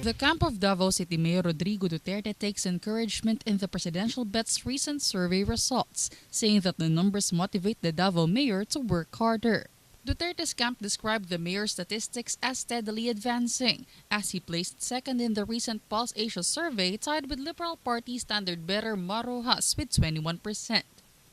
The camp of Davao City Mayor Rodrigo Duterte takes encouragement in the presidential bet's recent survey results, saying that the numbers motivate the Davao mayor to work harder. Duterte's camp described the mayor's statistics as steadily advancing, as he placed second in the recent Pulse Asia survey, tied with Liberal Party standard-bearer Marojas with 21%.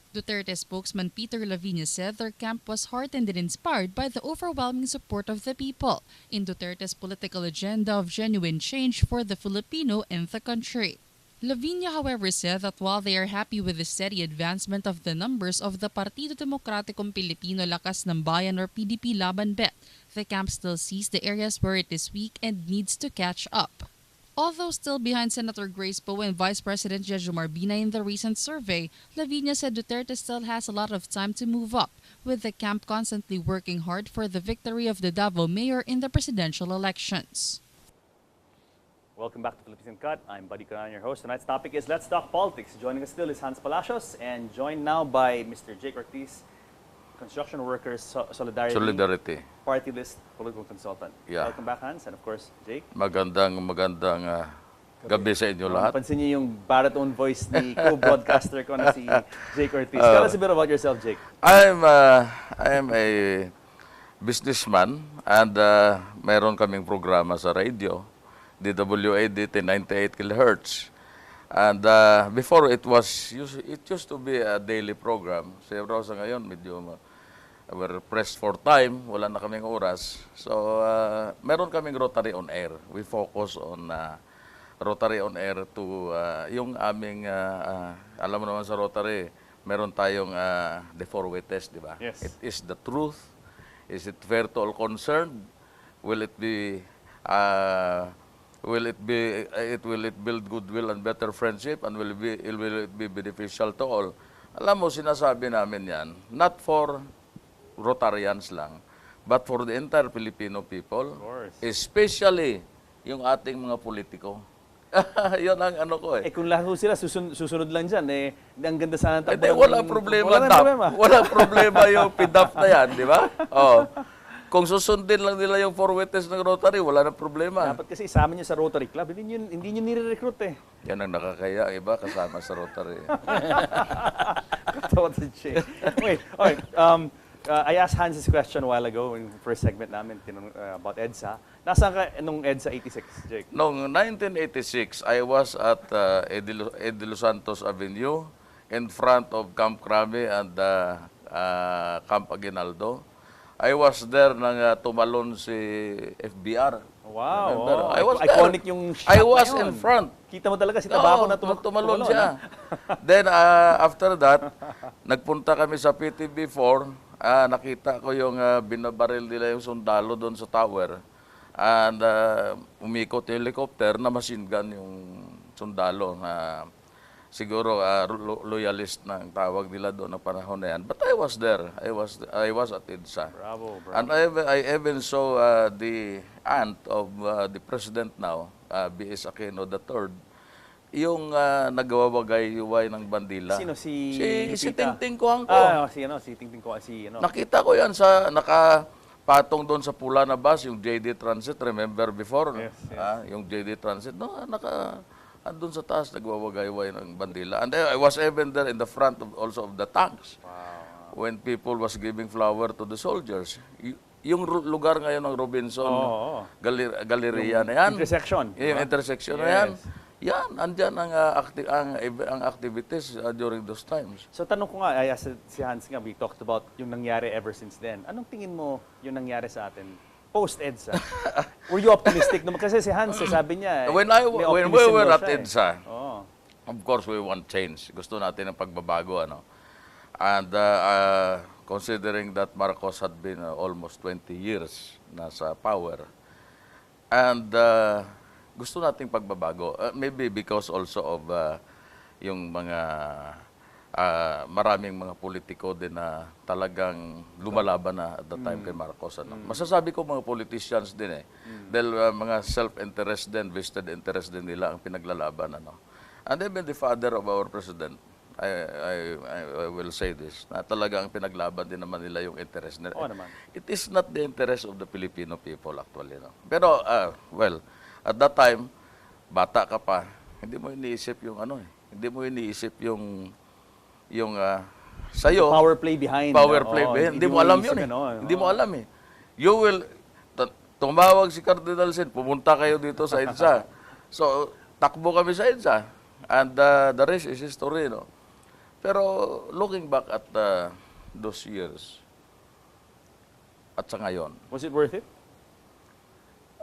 Duterte spokesman Peter Lavinia said their camp was heartened and inspired by the overwhelming support of the people in Duterte's political agenda of genuine change for the Filipino and the country. Lavinia, however, said that while they are happy with the steady advancement of the numbers of the Partido Demokratikong Pilipino Lakas ng Bayan or PDP Laban Bet, the camp still sees the areas where it is weak and needs to catch up. Although still behind Senator Grace Poe and Vice President Jejomar Binay in the recent survey, Lavinia said Duterte still has a lot of time to move up, with the camp constantly working hard for the victory of the Davao mayor in the presidential elections. Welcome back to Philippines Uncut. I'm Buddy Conan, your host. Tonight's topic is Let's Talk Politics. Joining us still is Hans Palacios and joined now by Mr. Jake Ortiz, Construction Workers Solidarity Party List Political Consultant. Yeah. Welcome back, Hans. And of course, Jake. Magandang gabi sa inyo lahat. Napansin niyo yung baritone voice ni co-broadcaster ko na si Jake Ortiz. Tell us a bit about yourself, Jake. I am a businessman and mayroon kaming programa sa radio, DWAD 98 kHz. And before it used to be a daily program. Siguro sa ngayon medyo we're pressed for time, wala na kaming oras. So meron kaming Rotary on Air. We focus on Rotary on Air to yung aming alam mo naman sa Rotary, meron tayong the four-way test, di ba? Yes. It is the truth. Is it fair to all concerned? Will it build goodwill and better friendship, and will it be beneficial to all? Alam mo, sinasabi namin yan, not for Rotarians lang, but for the entire Filipino people, especially yung ating mga politiko. Yun ang ano ko eh. Kung lahat sila susunod lang dyan, ang ganda sana takbo. Wala problema, wala problema yung PIDAF na yan, di ba? Oh. Kung susundin lang nila yung four-way test ng Rotary, wala na problema. Dapat kasi isama niyo sa Rotary Club, hindi niyo nire-recruit eh. Yan ang nakakaya, iba kasama sa Rotary. Katawa si Jake. Wait, okay. I asked Hans this question a while ago in the first segment namin about EDSA. Nasaan ka nung EDSA 86, Jake? Noong 1986, I was at Edi Los Santos Avenue in front of Camp Crame and Camp Aguinaldo. I was there nang tumalon si FBR. Wow. I was iconic yung shot I was in front. Kita mo talaga si Tabaco na tumalon siya. Then after that, nagpunta kami sa PTB4. Nakita ko yung binabaril nila yung sundalo doon sa tower. And umikot yung helicopter na machine gun yung sundalo na siguro loyalist na ang tawag nila doon na panahon na yan. But I was there. I was at EDSA. Bravo. And I even saw the aunt of the president now, B.S. Aquino III, yung nagwawagay-yuway ng bandila. Sino? Si Tingting Kuang ko. Si Tingting Kuang. Nakita ko yan sa nakapatong doon sa pula na bus, yung JD Transit. Remember before? Yes. Yung JD Transit. No, andun sa taas, nagwawagay-way ng bandila. And I was even there in the front also of the tanks. Wow. When people was giving flower to the soldiers. Yung lugar ngayon ng Robinson, Galleria na yan. Intersection. Yung intersection na yan. Yan, andyan ang activities during those times. So tanong ko nga, si Hans nga, we talked about yung nangyari ever since then. Anong tingin mo yung nangyari sa atin post-EDSA? Were you optimistic? Kasi si Hans, sabi niya, when we were at EDSA, of course we want change. Gusto natin ng pagbabago. And considering that Marcos had been almost 20 years nasa power, and gusto nating pagbabago. Maybe because also of yung mga maraming mga politiko din na talagang lumalaban na at the time kay Marcos. Masasabi ko mga politicians din dahil mga self-interest din, vested interest din nila ang pinaglalaban. And even the father of our president, I will say this, na talagang pinaglaban din naman nila yung interest nila. Oo naman. It is not the interest of the Filipino people actually. Pero, well, At that time, bata ka pa, hindi mo iniisip yung ano eh. Hindi mo iniisip yung sa'yo. Power play behind. Power play Oo, behind. Hindi mo alam iniisip yun eh. ano, Hindi mo alam eh. You will, tumawag si Cardinal Sin, pumunta kayo dito sa EDSA. So, takbo kami sa EDSA. And the rest is history, no? Pero looking back at those years, at sa ngayon, Was it worth it?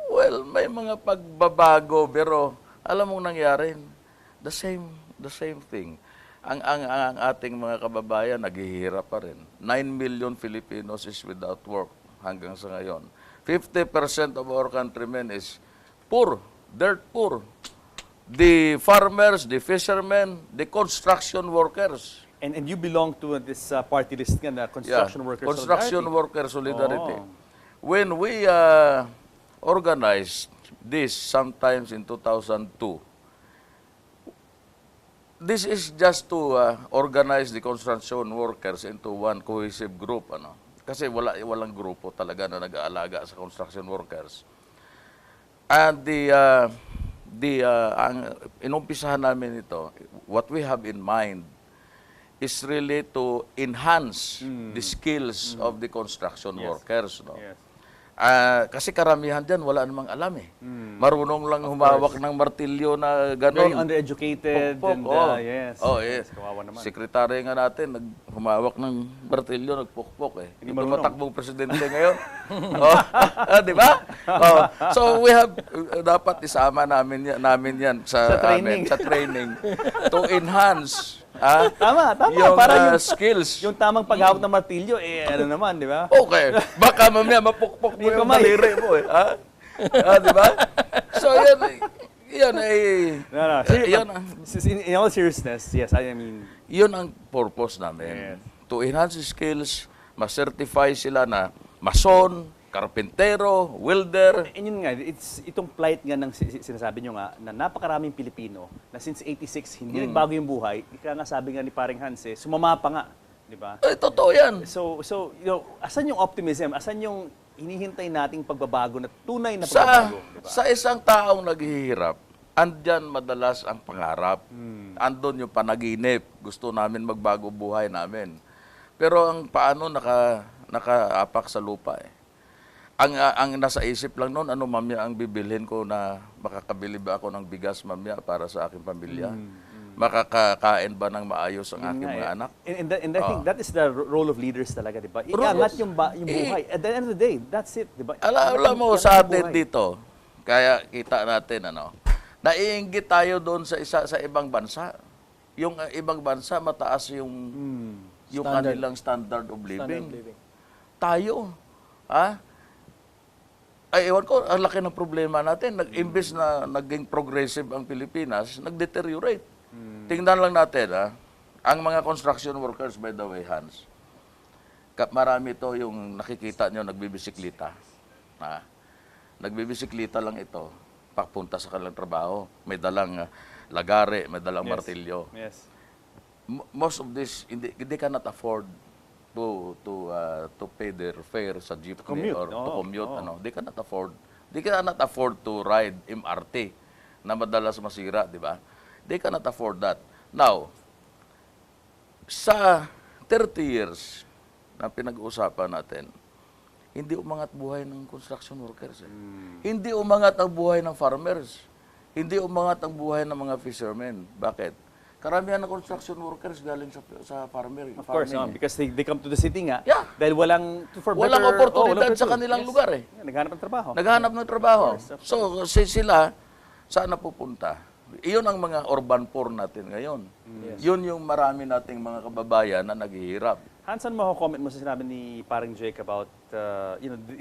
well, may mga pagbabago, pero alam mong nangyari, the same thing. Ang ating mga kababayan naghihirap pa rin. 9 million Filipinos is without work hanggang sa ngayon. 50% of our countrymen is poor, dirt poor. The farmers, the fishermen, the construction workers. And you belong to this party list nga na construction workers Construction solidarity. worker solidarity. Oh. When we organized this sometimes in 2002, this is just to organize the construction workers into one cohesive group, ano. Kasi walang grupo talaga na nag-aalaga sa construction workers. And ang inumpisahan namin ito, what we have in mind is really to enhance the skills of the construction workers, no. Yes. Kasi karamihan dyan, wala namang alam eh. Marunong lang humawak ng martilyo na Very gano'n. undereducated. Pok-pok, And, oh. yes. Oh, yes. Kawawa naman. Sekretary nga natin, humawak ng martilyo, nagpokpok eh. Hindi Ito marunong. patakbong presidente ngayon. Oh, di ba? Oh, so we have, dapat isama namin yan sa training. sa training to enhance Tama. yung Para skills. yung tamang paghawak ng martilyo, ano naman, di ba? Okay. Baka mamaya mapukpok mo Yung yung kamay. daliri mo eh. Di ba? So yan ay... No. Yan, In all seriousness, yes, I mean, yun ang purpose namin. Yes. To enhance skills, ma-certify sila na mason, karpentero, welder. and yun nga, itong plight nga ng sinasabi nyo nga, na napakaraming Pilipino na since 86, hindi nagbago yung buhay. Ika nga sabi nga ni Paring Hans, sumama pa nga, di ba? Ay, totoo yan. So, asan yung optimism? Asan yung hinihintay nating pagbabago na tunay na Sa, pagbabago? Diba? sa isang taong naghihirap, andyan madalas ang pangarap. Andon yung panaginip. Gusto namin magbago buhay namin. Pero ang paano nakaapak sa lupa eh. Ang nasa isip lang noon, ano mamaya ang bibilhin ko na makakabili ba ako ng bigas mamaya para sa aking pamilya? Makakakain ba ng maayos ang aking mga anak? And I think that is the role of leaders talaga, di ba? Iangat yung buhay. At the end of the day, that's it, di ba? Alam mo Iangat sa yung atin buhay. dito, kaya kita natin naiinggit tayo doon sa ibang bansa. Yung ibang bansa mataas yung kanilang standard of living. Tayo, ay, ewan ko, ang laki ng problema natin. Imbes na naging progressive ang Pilipinas, nag-deteriorate. Tingnan lang natin, ang mga construction workers, by the way, Hans, marami ito yung nakikita nyo, nagbibisiklita. Nagbibisiklita lang ito, papunta sa kanilang trabaho. May dalang lagare, may dalang martilyo. Yes. Most of this, they cannot afford to pay their fare sa jeepney commute. or to commute. Oo. They cannot afford. They cannot afford to ride MRT na madalas masira, di ba? They cannot afford that. Now, sa 30 years na pinag-uusapan natin, hindi umangat buhay ng construction workers. Hindi umangat ang buhay ng farmers. Hindi umangat ang buhay ng mga fishermen. Bakit? Karamihan ng construction workers galing sa farmer. Of course, because they come to the city nga. Yeah. Dahil walang oportunidad sa kanilang lugar eh. Yeah, naghanap ng trabaho. Naghanap ng trabaho. Of course. So, sila, saan napupunta? Iyon ang mga urban poor natin ngayon. Yun yung marami nating mga kababayan na naghihirap. Hansan, comment mo sa sinabi ni Paring Jake about,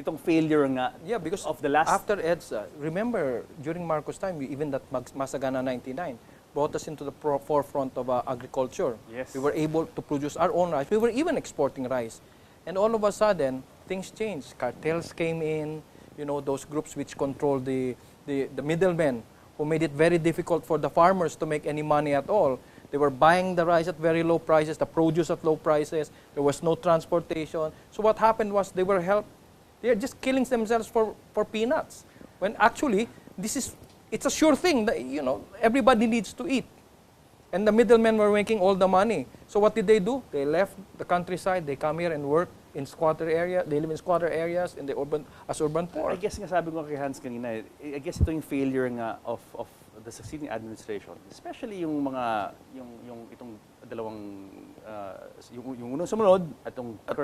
itong failure nga Yeah, because of the last... after EDSA, remember, during Marcos' time, even that Masagana 99 brought us into the forefront of agriculture. Yes. We were able to produce our own rice. We were even exporting rice. And all of a sudden, things changed. Cartels came in, those groups which control the middlemen, who made it very difficult for the farmers to make any money at all. They were buying the rice at very low prices, the produce at low prices. There was no transportation. So what happened was they are just killing themselves for peanuts. When actually, this is it's a sure thing that, you know, everybody needs to eat. And the middlemen were making all the money. So what did they do? They left the countryside, they come here and work in squatter area. They live in squatter areas in the urban poor. I guess nga sabi ko kay Hans kanina, I guess ito yung failure nga of the succeeding administration, especially yung mga yung itong dalawang yung unang sumunod at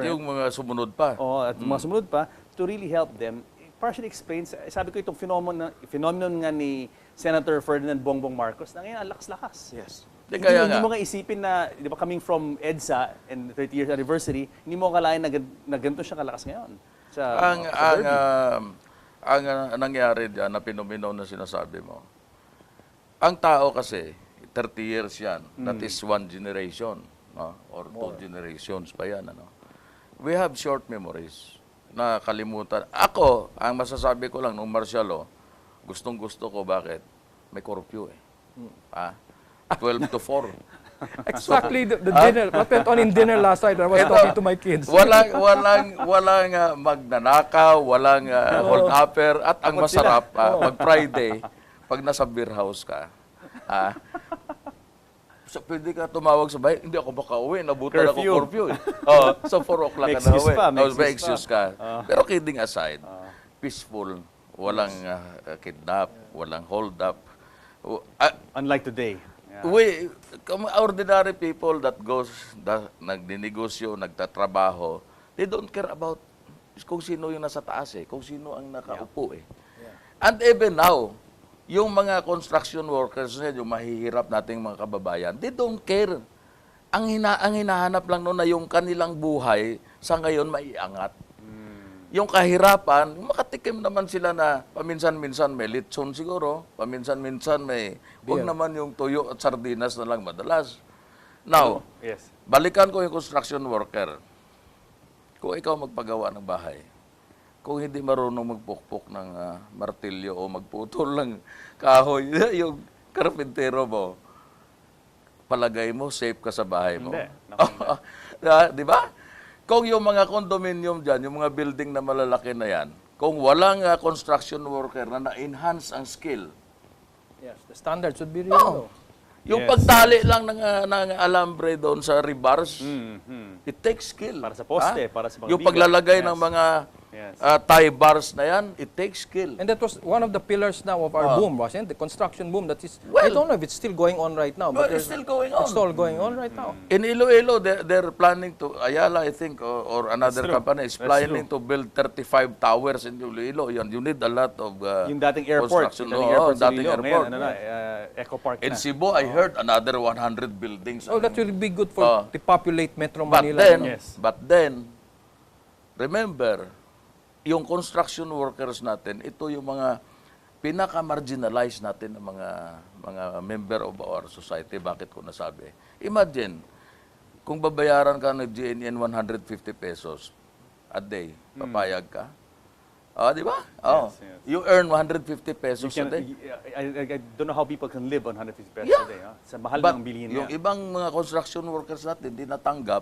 yung mga sumunod pa. at mga sumunod pa to really help them. It partially explains, sabi ko itong phenomenon nga ni Senator Ferdinand Bongbong Marcos na ngayon ang lakas-lakas. Yes. Hindi mo nga isipin na, di ba, coming from EDSA and 30 years anniversary, hindi mo akalain na ganito siya kalakas ngayon. Ang nangyari diyan na pinomino na sinasabi mo, ang tao kasi, 30 years yan, that is one generation, no? Or two generations pa yan. Ano? We have short memories na kalimutan. Ako, ang masasabi ko lang nung martial law, gustong-gusto ko, bakit? May curfew eh. 12 to 4. Exactly the dinner. What went on in dinner last night? I was talking to my kids. Walang magnanakaw, walang hold upper, at ang masarap, pag Friday, pag nasa beer house ka, so pwede ka tumawag sa bahay, hindi ako makauwi, nabutan ako curfew. So 4 o'clock ka na uwi. May excuse ka. Pero kidding aside, peaceful, walang kidnap, walang hold up. Unlike today. We, ordinary people that nagdinegosyo, nagtatrabaho, they don't care about kung sino yung nasa taas kung sino ang nakaupo And even now, yung mga construction workers, yung mahihirap nating mga kababayan, they don't care. Ang hinahanap lang noon na yung kanilang buhay sa ngayon maiangat. Yung kahirapan, makatikim naman sila na paminsan-minsan may litson siguro, paminsan-minsan may, huwag naman yung tuyo at sardinas na lang madalas. Now, balikan ko yung construction worker. Kung ikaw magpagawa ng bahay, kung hindi marunong magpukpok ng martilyo o magputol ng kahoy, yung karpintero mo, palagay mo, safe ka sa bahay mo. Hindi. Di ba? Kung yung mga condominium dyan, yung mga building na malalaki na yan, kung walang construction worker na na-enhance ang skill, yes, the standards would be really low. Yung pagtali lang ng alambre doon sa rebars, it takes skill. Para sa poste, para sa mga yung paglalagay ng mga tie bars na yan, it takes skill. And that was one of the pillars now of our boom, wasn't it? The construction boom that is, I don't know if it's still going on right now. But it's still going on. It's still going on right now. In Iloilo, they're planning to, Ayala, I think, or another company is planning to build 35 towers in Iloilo. You need a lot of yung dating airport. Dating airport. Eco Park In Cebu, I heard another 100 buildings. Oh, that will be good for to populate Metro Manila. But then, remember, yung construction workers natin, ito yung mga pinaka-marginalized natin ng mga member of our society. Bakit ko nasabi? Imagine, kung babayaran ka ng GNN 150 pesos a day, papayag ka? Di ba? You earn 150 pesos a day. I don't know how people can live on 150 pesos a day. Sa mahal ng bilihin yung ibang mga construction workers natin, di natanggap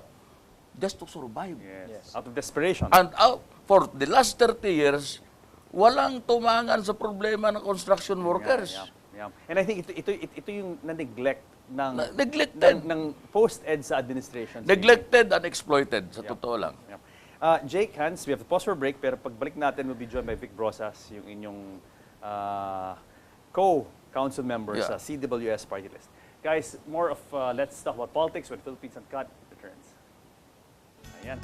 just to survive. Yes. Out of desperation. And for the last 30 years, walang tumangan sa problema ng construction workers. And I think ito yung na-neglect ng post-EDSA administration. Neglected and exploited, sa totoo lang. Jake, Hans, we have to pause for a break, pero pagbalik natin, we'll be joined by Vic Brosas, yung inyong co-council member sa CWS party list. Guys, more of Let's Talk About Politics when Philippines Uncut returns. Ayan.